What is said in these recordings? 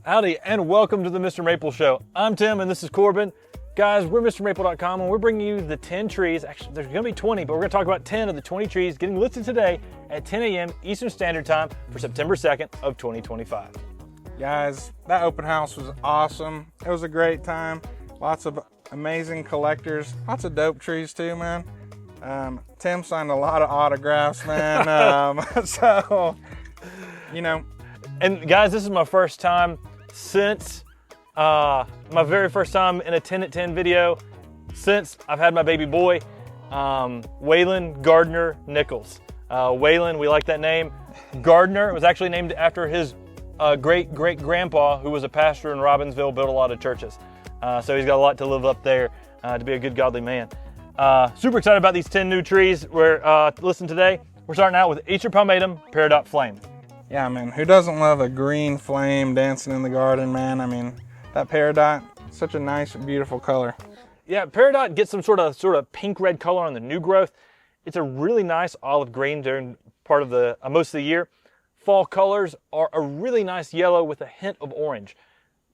Howdy, and welcome to the Mr. Maple Show. I'm Tim, and this is Corbin. Guys, we're MrMaple.com, and we're bringing you the 10 trees. Actually, there's going to be 20, but we're going to talk about 10 of the 20 trees getting listed today at 10 a.m. Eastern Standard Time for September 2nd of 2025. Guys, that open house was awesome. It was a great time. Lots of amazing collectors. Lots of dope trees too, man. Tim signed a lot of autographs, man. So, you know. And guys, this is my first time since my very first time in a 10 at 10 video since I've had my baby boy, Waylon Gardner Nichols. Waylon, we like that name. Gardner was actually named after his great-great-grandpa, who was a pastor in Robbinsville, built a lot of churches. So he's got a lot to live up there to be a good, godly man. Super excited about these 10 new trees we're listing today. We're starting out with Acer palmatum, Peridot Flame. Yeah, man, who doesn't love a green flame dancing in the garden, man? I mean, that Peridot, such a nice, beautiful color. Yeah, Peridot gets some sort of pink-red color on the new growth. It's a really nice olive green during part of the most of the year. Fall colors are a really nice yellow with a hint of orange.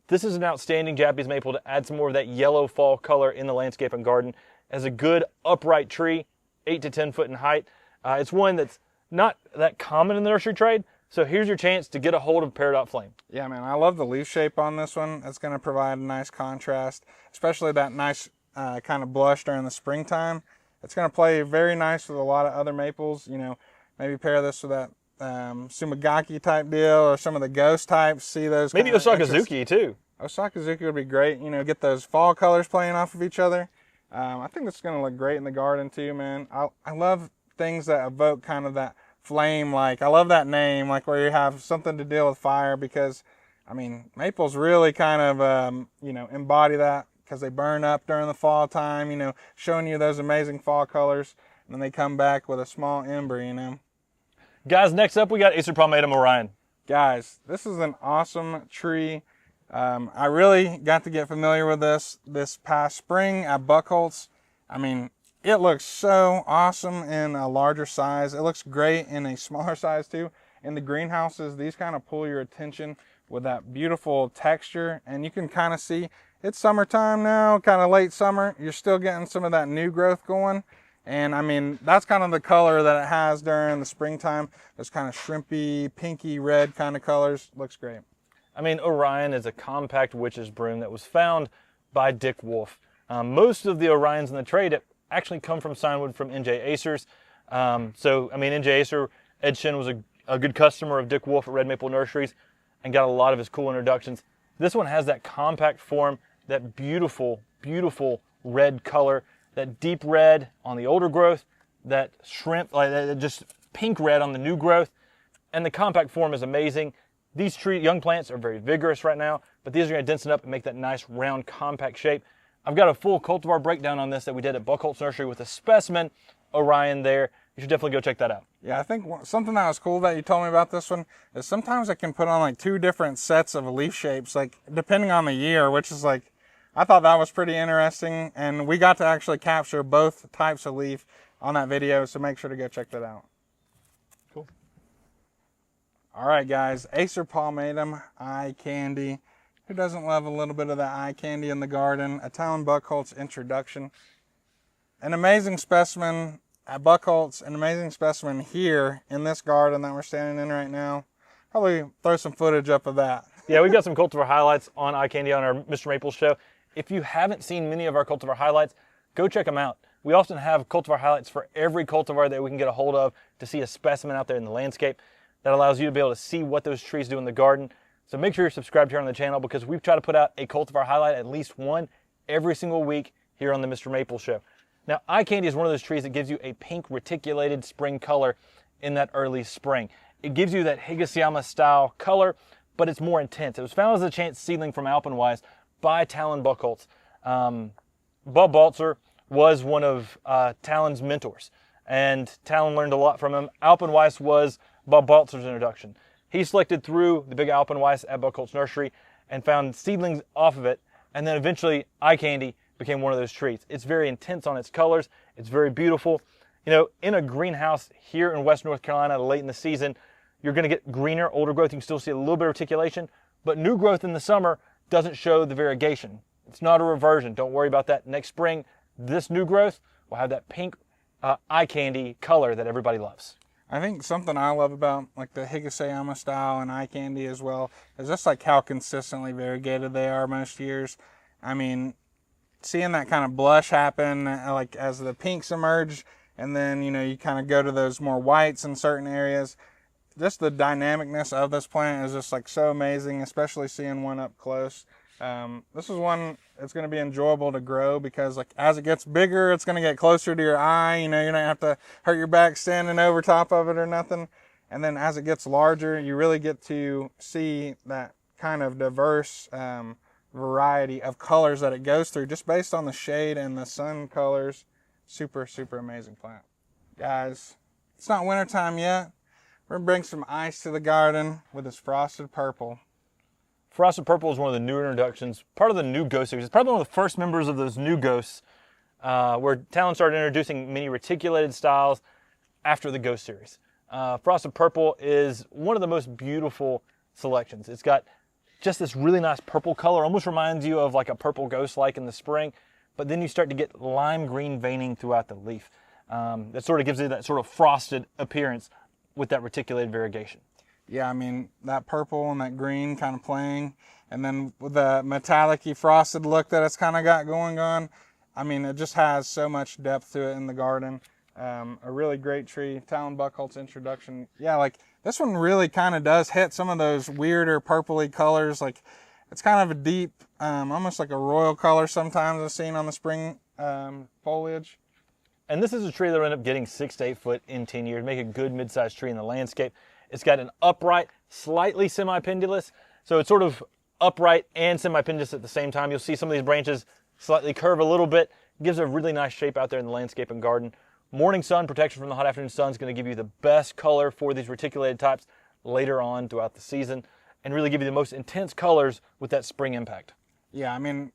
This is an outstanding Japanese maple to add some more of that yellow fall color in the landscape and garden as a good upright tree, 8 to 10 foot in height. It's one that's not that common in the nursery trade, so here's your chance to get a hold of Peridot Flame. Yeah, man, I love the leaf shape on this one. It's going to provide a nice contrast, especially that nice kind of blush during the springtime. It's going to play very nice with a lot of other maples. You know, maybe pair this with that Sumagaki type deal or some of the ghost types. See those? Maybe Osakazuki too. Osakazuki would be great. You know, get those fall colors playing off of each other. I think it's going to look great in the garden too, man. I love things that evoke kind of that flame, like I love that name, like where you have something to deal with fire, because I mean maples really kind of you know, embody that because they burn up during the fall time, you know, showing you those amazing fall colors, and then they come back with a small ember, you know. Guys, next up we got Acer palmatum Orion. Guys, this is an awesome tree. I really got to get familiar with this past spring at Buckholz. I mean, it looks so awesome in a larger size. It looks great in a smaller size too. In the greenhouses, these kind of pull your attention with that beautiful texture. And you can kind of see it's summertime now, kind of late summer. You're still getting some of that new growth going. And I mean, that's kind of the color that it has during the springtime. Those kind of shrimpy, pinky red kind of colors. Looks great. I mean, Orion is a compact witch's broom that was found by Dick Wolf. Most of the Orions in the trade actually come from signwood from NJ Acers. So, I mean, NJ Acer, Ed Shin was a good customer of Dick Wolf at Red Maple Nurseries and got a lot of his cool introductions. This one has that compact form, that beautiful, beautiful red color, that deep red on the older growth, that shrimp, like that just pink red on the new growth, and the compact form is amazing. These young plants are very vigorous right now, but these are going to densen up and make that nice round compact shape. I've got a full cultivar breakdown on this that we did at Buckholz Nursery with a specimen Orion there. You should definitely go check that out. Yeah, I think something that was cool that you told me about this one is sometimes it can put on like 2 different sets of leaf shapes, like depending on the year, which is like, I thought that was pretty interesting. And we got to actually capture both types of leaf on that video, so make sure to go check that out. Cool. All right, guys, Acer palmatum, Ikandi. Who doesn't love a little bit of that eye candy in the garden? A Talon Buckholz introduction. An amazing specimen at Buckholz, an amazing specimen here in this garden that we're standing in right now. Probably throw some footage up of that. Yeah, we've got some cultivar highlights on Ikandi on our Mr. Maple Show. If you haven't seen many of our cultivar highlights, go check them out. We often have cultivar highlights for every cultivar that we can get a hold of to see a specimen out there in the landscape. That allows you to be able to see what those trees do in the garden. So make sure you're subscribed here on the channel, because we try to put out a cultivar highlight, at least one, every single week here on the Mr. Maple Show. Now, Ikandi is one of those trees that gives you a pink reticulated spring color in that early spring. It gives you that Higashiyama style color, but it's more intense. It was found as a chance seedling from Alpenweiss by Talon Buckholz. Bob Balzer was one of Talon's mentors, and Talon learned a lot from him. Alpenweiss was Bob Balzer's introduction. He selected through the big Alpenweiss at Buckholz Nursery and found seedlings off of it, and then eventually Ikandi became one of those trees. It's very intense on its colors. It's very beautiful. You know, in a greenhouse here in West North Carolina late in the season, you're going to get greener, older growth. You can still see a little bit of reticulation, but new growth in the summer doesn't show the variegation. It's not a reversion. Don't worry about that. Next spring, this new growth will have that pink eye candy color that everybody loves. I think something I love about like the Higashiyama style and Ikandi as well is just like how consistently variegated they are most years. I mean, seeing that kind of blush happen like as the pinks emerge, and then you kind of go to those more whites in certain areas. Just the dynamicness of this plant is just like so amazing, especially seeing one up close. This is one that's going to be enjoyable to grow because like as it gets bigger, it's going to get closer to your eye. You're not have to hurt your back standing over top of it or nothing. And then as it gets larger, you really get to see that kind of diverse variety of colors that it goes through just based on the shade and the sun colors. Super, super amazing plant. Guys, it's not wintertime yet. We're going to bring some ice to the garden with this frosted purple. Frosted Purple is one of the newer introductions, part of the new Ghost series. It's probably one of the first members of those new Ghosts where Talon started introducing mini reticulated styles after the Ghost series. Frosted Purple is one of the most beautiful selections. It's got just this really nice purple color, almost reminds you of like a purple ghost like in the spring, but then you start to get lime green veining throughout the leaf. That sort of gives you that sort of frosted appearance with that reticulated variegation. Yeah, I mean, that purple and that green kind of playing, and then with the metallic-y frosted look that it's kind of got going on, I mean, it just has so much depth to it in the garden. A really great tree. Talon Buckholt's introduction. Yeah, like this one really kind of does hit some of those weirder purpley colors. Like it's kind of a deep, almost like a royal color sometimes I've seen on the spring foliage. And this is a tree that will end up getting 6 to 8 foot in 10 years, make a good mid-sized tree in the landscape. It's got an upright, slightly semi-pendulous, so it's sort of upright and semi-pendulous at the same time. You'll see some of these branches slightly curve a little bit. It gives a really nice shape out there in the landscape and garden. Morning sun, protection from the hot afternoon sun is going to give you the best color for these reticulated types later on throughout the season and really give you the most intense colors with that spring impact. Yeah, I mean,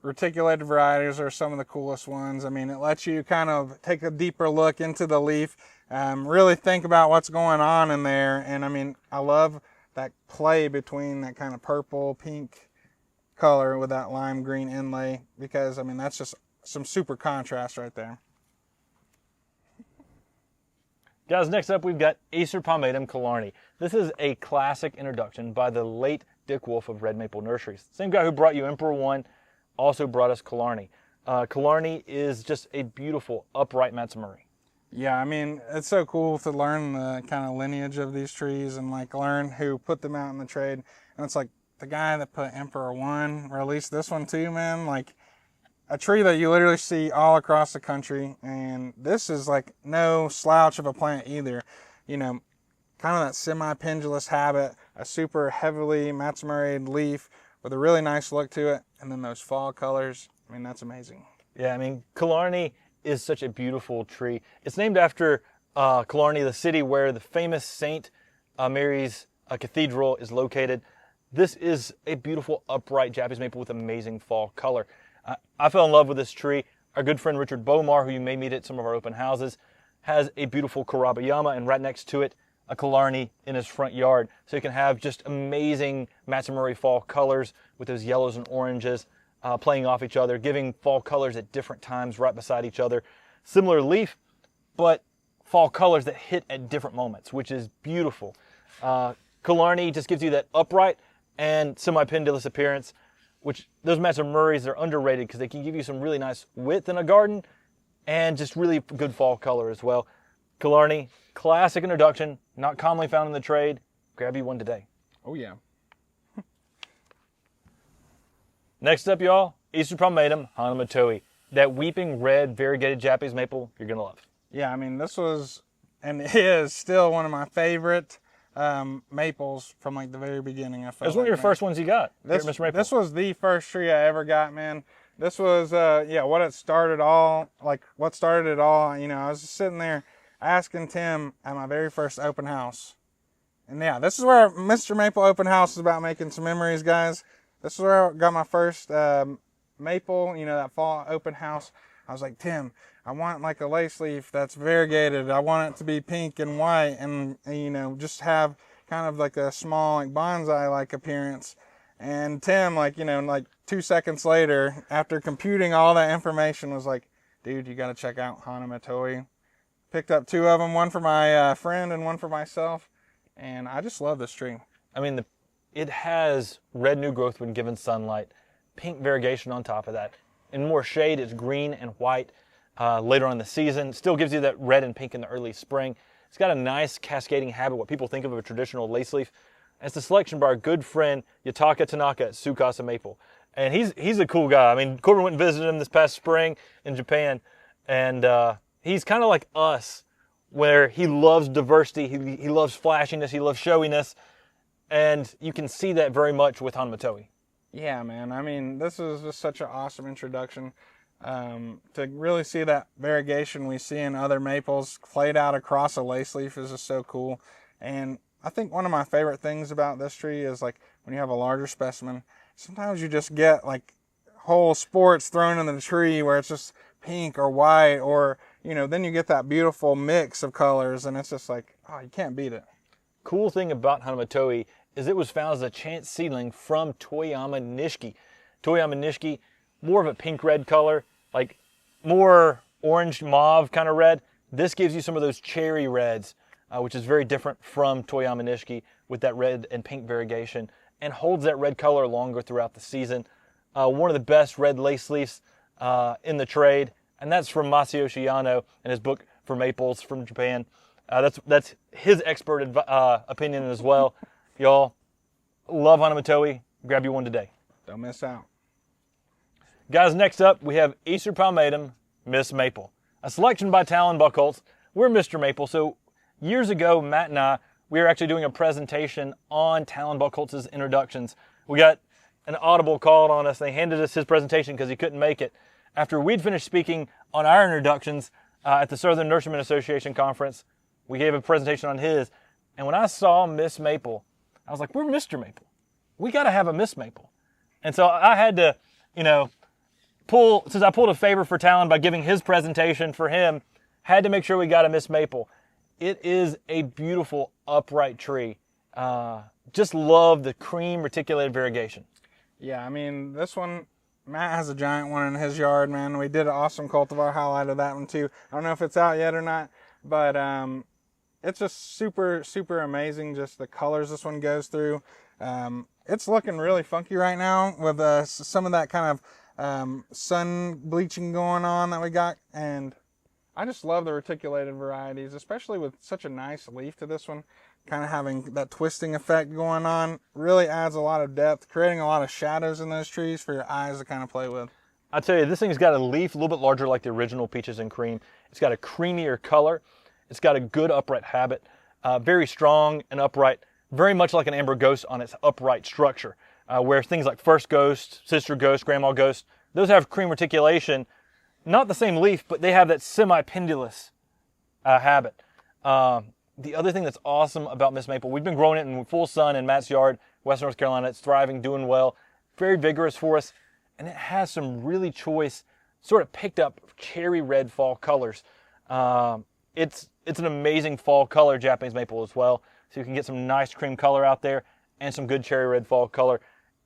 reticulated varieties are some of the coolest ones. I mean, it lets you kind of take a deeper look into the leaf, really think about what's going on in there. And I mean, I love that play between that kind of purple, pink color with that lime green inlay because, I mean, that's just some super contrast right there. Guys, next up we've got Acer palmatum Killarney. This is a classic introduction by the late Dick Wolf of Red Maple Nurseries. Same guy who brought you Emperor One also brought us Killarney. Killarney is just a beautiful upright Matsumuri. Yeah, I mean, it's so cool to learn the kind of lineage of these trees and like learn who put them out in the trade. And it's like the guy that put Emperor One released this one too, man. Like a tree that you literally see all across the country. And this is like no slouch of a plant either. You know, kind of that semi-pendulous habit, a super heavily Matsumuried leaf with a really nice look to it. And then those fall colors, I mean, that's amazing. Yeah, I mean, Killarney is such a beautiful tree. It's named after Killarney, the city where the famous St. Mary's Cathedral is located. This is a beautiful upright Japanese maple with amazing fall color. I fell in love with this tree. Our good friend Richard Bomar, who you may meet at some of our open houses, has a beautiful Karabayama, and right next to it, a Killarney in his front yard. So you can have just amazing Matsumuri fall colors with those yellows and oranges playing off each other, giving fall colors at different times right beside each other. Similar leaf, but fall colors that hit at different moments, which is beautiful. Killarney just gives you that upright and semi-pendulous appearance, which those Matsumuris are underrated because they can give you some really nice width in a garden and just really good fall color as well. Killarney, classic introduction, not commonly found in the trade. Grab you one today. Oh yeah. Next up, y'all, Acer palmatum Hanamatoi. That weeping red variegated Japanese maple you're going to love. Yeah, I mean, this was and is still one of my favorite maples from like the very beginning. I felt It was one of your first ones you got here at MrMaple. This was the first tree I ever got, man. This was, what started it all. You know, I was just sitting there asking Tim at my very first open house. And yeah, this is where MrMaple open house is about making some memories, guys. This is where I got my first maple, you know, that fall open house. I was like, Tim, I want like a lace leaf that's variegated. I want it to be pink and white and you know, just have kind of like a small like bonsai-like appearance. And Tim, like, you know, like 2 seconds later, after computing all that information, was like, dude, you got to check out Hanamatoi. Picked up 2 of them, one for my friend and one for myself. And I just love this tree. I mean, it has red new growth when given sunlight, pink variegation on top of that. In more shade, it's green and white later on in the season. Still gives you that red and pink in the early spring. It's got a nice cascading habit, what people think of a traditional lace leaf. It's the selection by our good friend Yataka Tanaka at Tsukasa Maple. And he's a cool guy. I mean, Corbin went and visited him this past spring in Japan, and he's kind of like us, where he loves diversity, he loves flashiness, he loves showiness, and you can see that very much with Hanamatoi. Yeah, man. I mean, this is just such an awesome introduction to really see that variegation we see in other maples played out across a lace leaf is just so cool. And I think one of my favorite things about this tree is like when you have a larger specimen, sometimes you just get like whole sports thrown in the tree where it's just pink or white, or, you know, then you get that beautiful mix of colors, and it's just like, oh, you can't beat it. Cool thing about Hanamatoi is it was found as a chance seedling from Toyama Nishiki. Toyama Nishiki, more of a pink-red color, like more orange mauve kind of red. This gives you some of those cherry reds, which is very different from Toyama Nishiki with that red and pink variegation, and holds that red color longer throughout the season. One of the best red lace leaves in the trade, and that's from Masayoshi Yano in his book for maples from Japan. That's his expert opinion as well. Y'all, love Hanamatoi. Grab you one today. Don't miss out. Guys, next up we have Acer palmatum, Miss Maple. A selection by Talon Buchholz. We're Mr. Maple, so years ago, Matt and I, we were actually doing a presentation on Talon Buchholz's introductions. We got an audible called on us. They handed us his presentation because he couldn't make it. After we'd finished speaking on our introductions at the Southern Nurseryman Association conference, we gave a presentation on his. And when I saw Miss Maple, I was like, we're Mr. Maple. We got to have a Miss Maple. And so I had to, you know, since I pulled a favor for Talon by giving his presentation for him, had to make sure we got a Miss Maple. It is a beautiful upright tree. Just love the cream reticulated variegation. Yeah, I mean, this one, Matt has a giant one in his yard, man. We did an awesome cultivar highlight of that one too. I don't know if it's out yet or not, but it's just super, super amazing, just the colors this one goes through. It's looking really funky right now with some of that kind of sun bleaching going on that we got, and I just love the reticulated varieties, especially with such a nice leaf to this one. Kind of having that twisting effect going on really adds a lot of depth, creating a lot of shadows in those trees for your eyes to kind of play with. I tell you, this thing's got a leaf a little bit larger like the original Peaches and Cream. It's got a creamier color. It's got a good upright habit, very strong and upright, very much like an amber ghost on its upright structure, where things like First Ghost, Sister Ghost, Grandma Ghost, those have cream reticulation. Not the same leaf, but they have that semi-pendulous habit. The other thing that's awesome about Miss Maple, we've been growing it in full sun in Matt's yard, Western North Carolina. It's thriving, doing well, very vigorous for us, and it has some really choice, sort of picked up cherry red fall colors. It's an amazing fall color, Japanese maple as well, so you can get some nice cream color out there and some good cherry red fall color.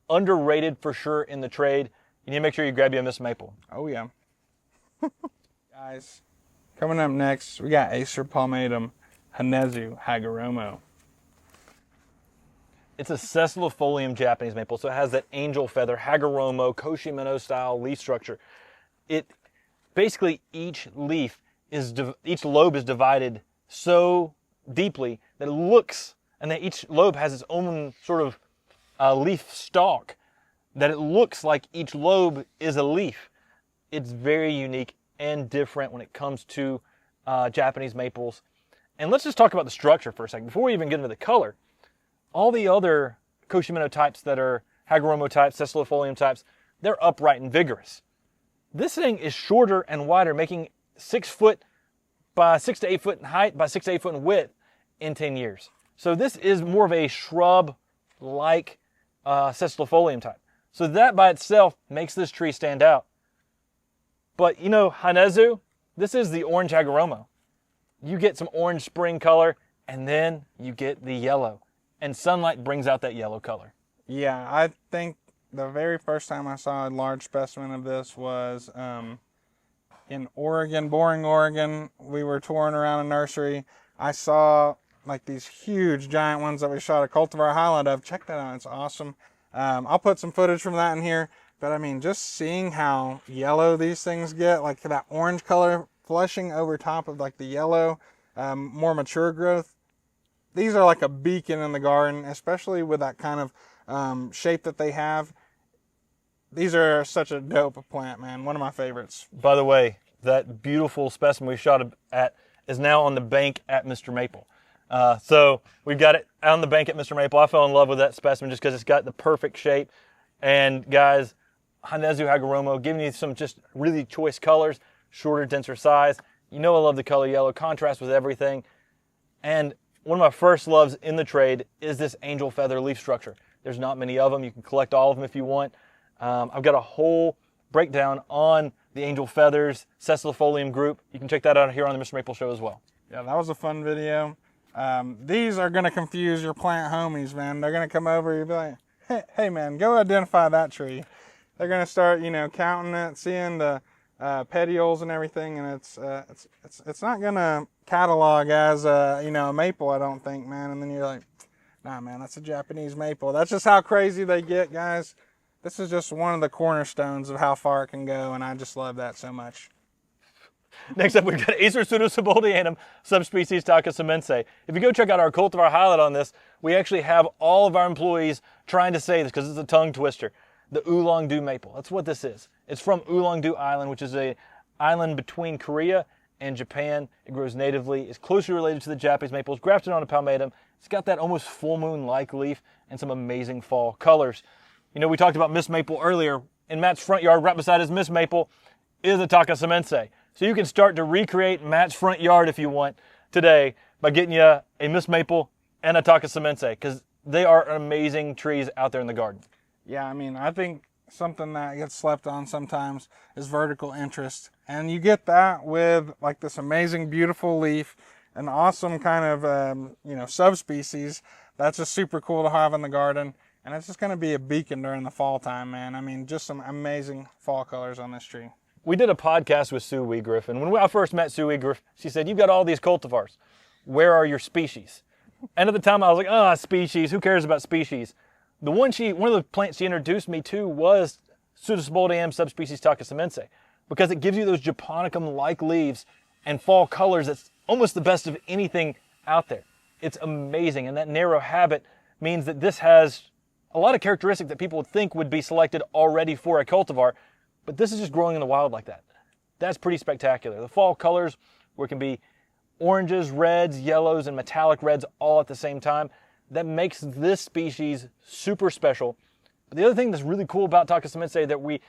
Underrated for sure in the trade. You need to make sure you grab you a Miss Maple. Oh yeah. Guys, coming up next, we got Acer palmatum, Hanezu Hagoromo. It's a sessilifolium Japanese maple, so it has that angel feather, Hagoromo, Koshimino style leaf structure. Basically each lobe is divided so deeply that it looks, and that each lobe has its own sort of leaf stalk, that it looks like each lobe is a leaf. It's very unique and different when it comes to Japanese maples. And let's just talk about the structure for a second. Before we even get into the color, all the other Koshimino types that are Hagoromo types, sessilifolium types, they're upright and vigorous. This thing is shorter and wider, making 6 foot by 6 to 8 foot in height by 6 to 8 foot in width in 10 years. So this is more of a shrub-like sessilifolium type. So that by itself makes this tree stand out. But you know, Hanezu, this is the orange Hagoromo. You get some orange spring color, and then you get the yellow. and sunlight brings out that yellow color. Yeah, I think the very first time I saw a large specimen of this was in Oregon, Boring, Oregon. We were touring around a nursery. I saw like these huge giant ones that we shot a cultivar highlight of. Check that out, it's awesome. I'll put some footage from that in here, but I mean, just seeing how yellow these things get, like that orange color flushing over top of like the yellow, more mature growth. These are like a beacon in the garden, especially with that kind of shape that they have. These are such a dope plant, man. One of my favorites. By the way, that beautiful specimen we shot at is now on the bank at MrMaple. So we've got it on the bank at MrMaple. I fell in love with that specimen just because it's got the perfect shape. And guys, Hanezu Hagoromo, giving you some just really choice colors, shorter, denser size. You know I love the color yellow, contrast with everything. And one of my first loves in the trade is this angel feather leaf structure. There's not many of them. You can collect all of them if you want. I've got a whole breakdown on the angel feathers sessilifolium group. You can check that out here on the MrMaple Show as well. Yeah, that was a fun video. These are going to confuse your plant homies, man. They're going to come over, you'll be like, hey man, go identify that tree. They're going to start, counting it, seeing the petioles and everything, and it's not going to catalog as a maple, I don't think, man. And then you're like, nah, man, that's a Japanese maple. That's just how crazy they get, guys. This is just one of the cornerstones of how far it can go, and I just love that so much. Next up, we've got Acer pseudosieboldianum subspecies Takasamense. If you go check out our cultivar highlight on this, we actually have all of our employees trying to say this because it's a tongue twister. The Oolong-do maple. That's what this is. It's from Oolong-do Island, which is an island between Korea and Japan. It grows natively. It's closely related to the Japanese maple. It's grafted on a palmatum. It's got that almost full moon-like leaf and some amazing fall colors. We talked about Miss Maple earlier. In Matt's front yard, right beside his Miss Maple, is a Takasamense. So you can start to recreate Matt's front yard if you want today by getting you a Miss Maple and a Takasamense, because they are amazing trees out there in the garden. Yeah, I mean, I think something that gets slept on sometimes is vertical interest. And you get that with like this amazing, beautiful leaf, an awesome kind of, subspecies that's just super cool to have in the garden. And it's just going to be a beacon during the fall time, man. I mean, just some amazing fall colors on this tree. We did a podcast with Sue Weegriff, and when I first met Sue Weegriff, she said, you've got all these cultivars. Where are your species? And at the time, I was like, species. Who cares about species? One of the plants she introduced me to was Pseudosieboldianum subspecies Takasamense, because it gives you those japonicum-like leaves and fall colors that's almost the best of anything out there. It's amazing, and that narrow habit means that this has a lot of characteristics that people would think would be selected already for a cultivar, but this is just growing in the wild like that. That's pretty spectacular. The fall colors, where it can be oranges, reds, yellows, and metallic reds all at the same time, that makes this species super special. But the other thing that's really cool about Takasamense that we,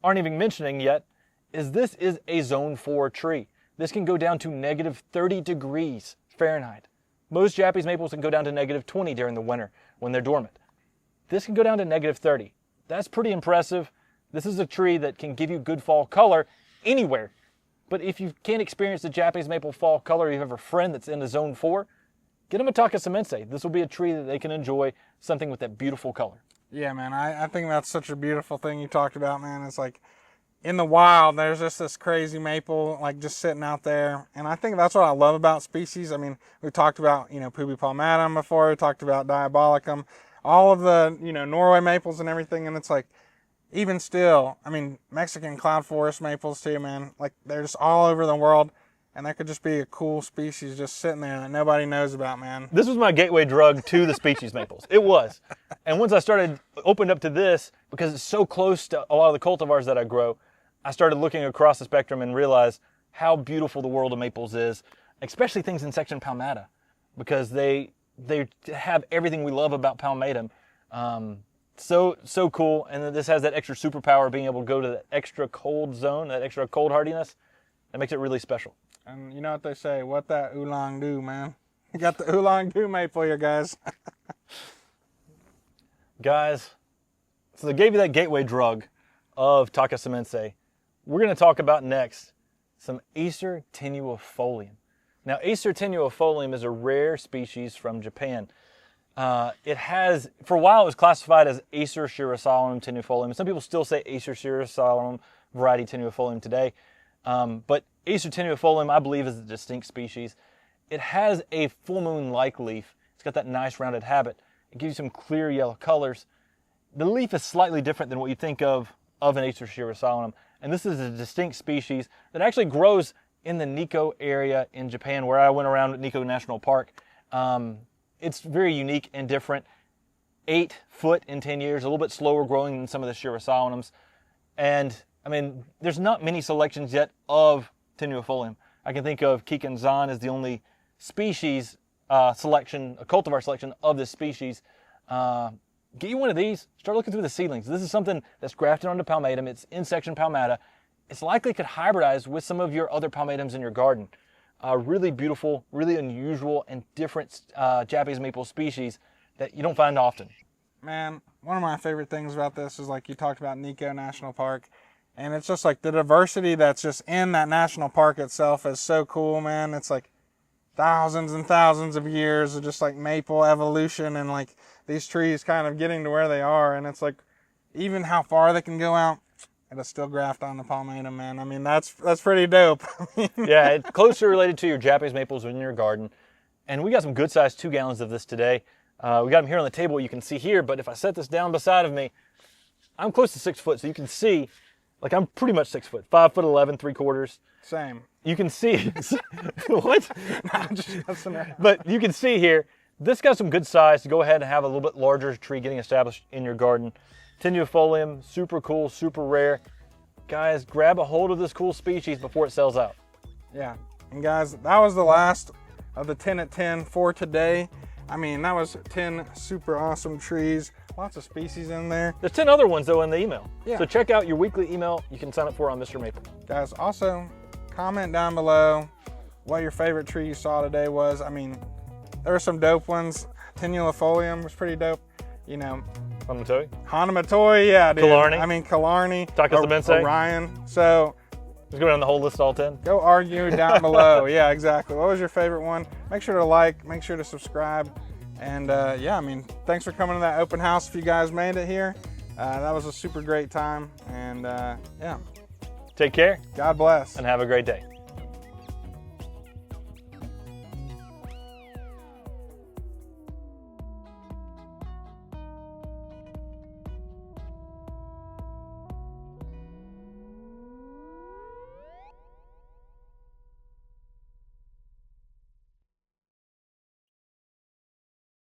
aren't even mentioning yet, is this is a zone 4 tree. This can go down to negative 30 degrees Fahrenheit. Most Japanese maples can go down to negative 20 during the winter when they're dormant. This can go down to negative 30. That's pretty impressive. This is a tree that can give you good fall color anywhere. But if you can't experience the Japanese maple fall color, you have a friend that's in the zone 4, get them a Takasamense. This will be a tree that they can enjoy, something with that beautiful color. Yeah, man, I think that's such a beautiful thing you talked about, man. It's like in the wild, there's just this crazy maple, like just sitting out there. And I think that's what I love about species. I mean, we talked about, Pubi palmatum before. We talked about diabolicum, all of the, Norway maples and everything. And it's like, even still, I mean, Mexican cloud forest maples too, man. Like, they're just all over the world. And that could just be a cool species just sitting there that nobody knows about, man. This was my gateway drug to the species maples. It was. And once I opened up to this, because it's so close to a lot of the cultivars that I grow, I started looking across the spectrum and realized how beautiful the world of maples is, especially things in section palmata, because they have everything we love about palmatum. So cool. And then this has that extra superpower of being able to go to the extra cold zone, that extra cold hardiness. That makes it really special. And you know what they say, what that oolong do, man? You got the oolong do maple here, guys. Guys, so they gave you that gateway drug of Takasamense. We're going to talk about next some Acer tenuifolium. Now, Acer tenuifolium is a rare species from Japan. It has, for a while, it was classified as Acer tenuifolium tenuifolium. Some people still say Acer tenuifolium variety tenuifolium today. But Acer tenuifolium, I believe, is a distinct species. It has a full moon-like leaf. It's got that nice rounded habit. It gives you some clear yellow colors. The leaf is slightly different than what you think of an Acer tenuifolium. And this is a distinct species that actually grows in the Nikko area in Japan, where I went around at Nikko National Park. It's very unique and different. 8 foot in 10 years, a little bit slower growing than some of the tenuifoliums. And I mean, there's not many selections yet of tenuifolium. I can think of Kikanzan as the only species selection, a cultivar selection of this species. Get you one of these, start looking through the seedlings. This is something that's grafted onto palmatum. It's in section palmata. It's likely could hybridize with some of your other palmatums in your garden. Really beautiful, really unusual and different Japanese maple species that you don't find often. Man, one of my favorite things about this is, like you talked about, Nikko National Park. And it's just like the diversity that's just in that national park itself is so cool, man. It's like thousands and thousands of years of just like maple evolution and like these trees kind of getting to where they are. And it's like even how far they can go out, it'll still graft on the palmatum, man. I mean, that's pretty dope. Yeah, it's closely related to your Japanese maples in your garden. And we got some good sized 2 gallons of this today. We got them here on the table, you can see here, but if I set this down beside of me, I'm close to 6 foot, so you can see, like I'm pretty much 6 foot, 5'11", 3/4. Same. You can see, what? I'm just messing around. But you can see here, this got some good size to go ahead and have a little bit larger tree getting established in your garden. Tenuifolium, super cool, super rare. Guys, grab a hold of this cool species before it sells out. Yeah, and guys, that was the last of the 10 at 10 for today. I mean, that was 10 super awesome trees. Lots of species in there. There's 10 other ones though in the email. Yeah. So check out your weekly email you can sign up for on Mr. Maple. Guys, also comment down below what your favorite tree you saw today was. I mean, there were some dope ones. Tenuifolium was pretty dope. You know, Hanamatoi. Hanamatoi, yeah, dude. Killarney. I mean, Killarney. Takasabensei. Orion. So Let's go down the whole list, all 10. go argue down below. Yeah, exactly. What was your favorite one? Make sure to like, make sure to subscribe. And yeah, I mean, thanks for coming to that open house if you guys made it here. That was a super great time. And yeah. Take care God bless. and have a great day.